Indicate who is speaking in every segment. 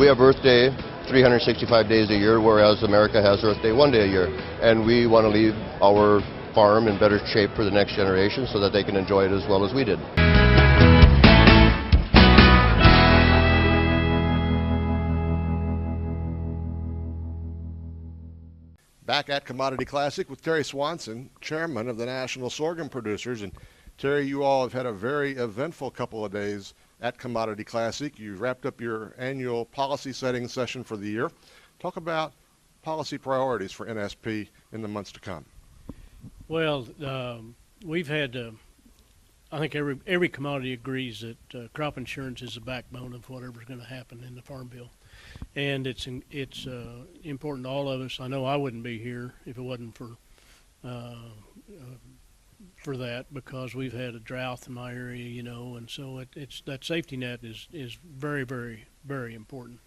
Speaker 1: we have Earth Day 365 days a year, whereas America has Earth Day 1 day a year. And we want to leave our farm in better shape for the next generation so that they can enjoy it as well as we did.
Speaker 2: Back at Commodity Classic with Terry Swanson, chairman of the National Sorghum Producers. And Terry, you all have had a very eventful couple of days at Commodity Classic. You wrapped up your annual policy setting session for the year. Talk about policy priorities for NSP in the months to come.
Speaker 3: Well, we've had, I think every commodity agrees that crop insurance is the backbone of whatever's going to happen in the Farm Bill. And it's important to all of us. I know I wouldn't be here if it wasn't for that, because we've had a drought in my area, you know, and so it's that safety net is very, very, very important.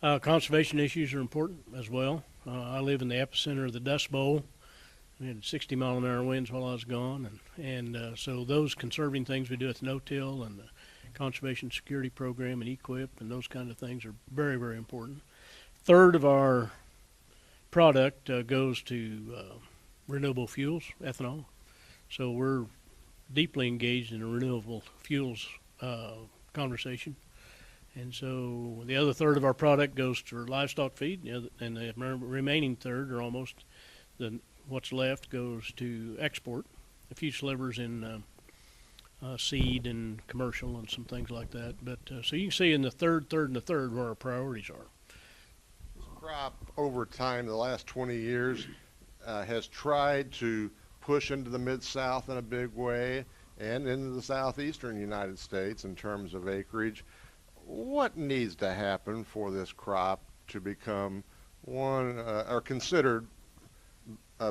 Speaker 3: Conservation issues are important as well. I live in the epicenter of the Dust Bowl. We had 60-mile-an-hour winds while I was gone, and so those conserving things we do at the no-till and the Conservation Security Program and EQIP and those kind of things are very, very important. Third of our product goes to renewable fuels, ethanol. So we're deeply engaged in a renewable fuels conversation. And so the other third of our product goes to livestock feed, and the remaining third, or almost what's left, goes to export. A few slivers in seed and commercial and some things like that. But so you can see in the third, and the third where our priorities are.
Speaker 2: This crop over time, the last 20 years, has tried to push into the Mid-South in a big way and into the southeastern United States in terms of acreage. What needs to happen for this crop to become one or considered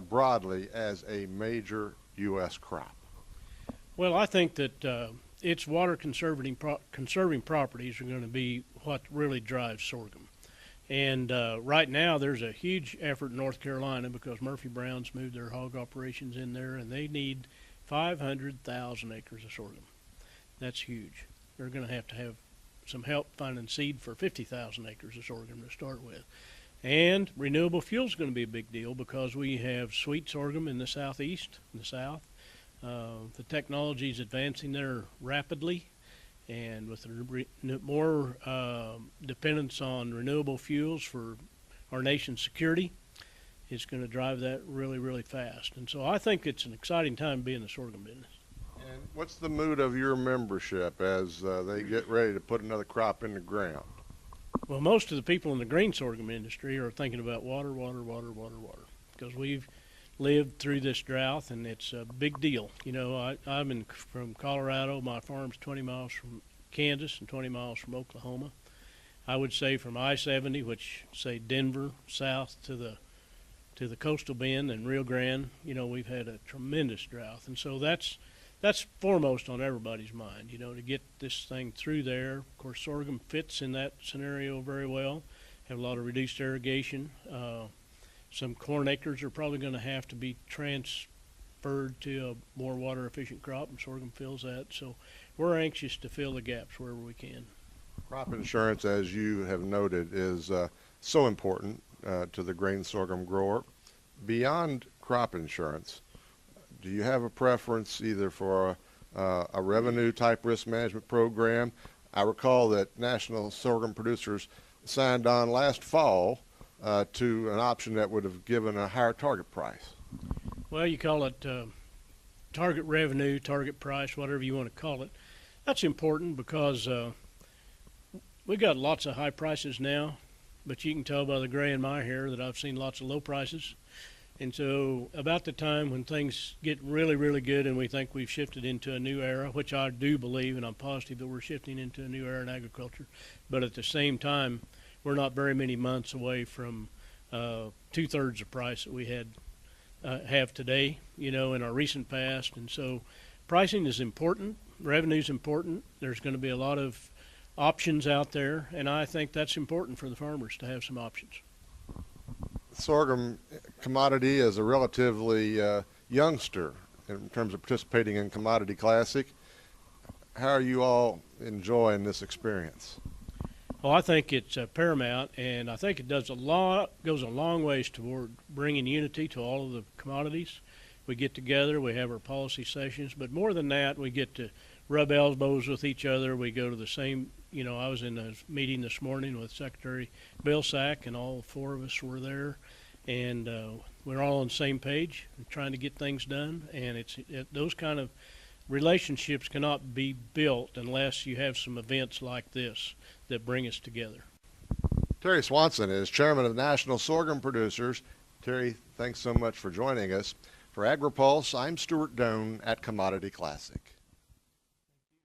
Speaker 2: broadly as a major U.S. crop?
Speaker 3: Well, I think that its water conserving properties are going to be what really drives sorghum. And right now there's a huge effort in North Carolina because Murphy Brown's moved their hog operations in there, and they need 500,000 acres of sorghum. That's huge. They're going to have some help finding seed for 50,000 acres of sorghum to start with. And renewable fuel is going to be a big deal because we have sweet sorghum in the southeast, in the south. The technology is advancing there rapidly, and with more dependence on renewable fuels for our nation's security, it's going to drive that really, really fast. And so I think it's an exciting time to be in the sorghum business.
Speaker 2: And what's the mood of your membership as they get ready to put another crop in the ground?
Speaker 3: Well, most of the people in the green sorghum industry are thinking about water, because we've lived through this drought, and it's a big deal. You know, I'm from Colorado. My farm's 20 miles from Kansas and 20 miles from Oklahoma. I would say from I-70, which say Denver south to the coastal bend and Rio Grande, you know, we've had a tremendous drought, and so that's foremost on everybody's mind, you know, to get this thing through there. Of course, sorghum fits in that scenario very well. Have a lot of reduced irrigation. Some corn acres are probably going to have to be transferred to a more water-efficient crop, and sorghum fills that. So we're anxious to fill the gaps wherever we can.
Speaker 2: Crop insurance, as you have noted, is so important to the grain sorghum grower. Beyond crop insurance, do you have a preference either for a revenue-type risk management program? I recall that National Sorghum Producers signed on last fall to an option that would have given a higher target price.
Speaker 3: Well, you call it target revenue, target price, whatever you want to call it. That's important because we got lots of high prices now, but you can tell by the gray in my hair that I've seen lots of low prices. And so about the time when things get really, really good and we think we've shifted into a new era, which I do believe, and I'm positive that we're shifting into a new era in agriculture, but at the same time, we're not very many months away from two-thirds the price that we have today, you know, in our recent past. And so pricing is important, revenue is important. There's going to be a lot of options out there, and I think that's important for the farmers to have some options.
Speaker 2: Sorghum commodity is a relatively youngster in terms of participating in Commodity Classic. How are you all enjoying this experience?
Speaker 3: Oh, I think it's paramount, and I think it goes a long ways toward bringing unity to all of the commodities. We get together, we have our policy sessions, but more than that, we get to rub elbows with each other. We go to the same, I was in a meeting this morning with Secretary Vilsack, and all four of us were there, and we're all on the same page and trying to get things done. And those kind of relationships cannot be built unless you have some events like this that bring us together.
Speaker 2: Terry Swanson is chairman of the National Sorghum Producers. Terry, thanks so much for joining us. For Agri-Pulse, I'm Stewart Doan at Commodity Classic.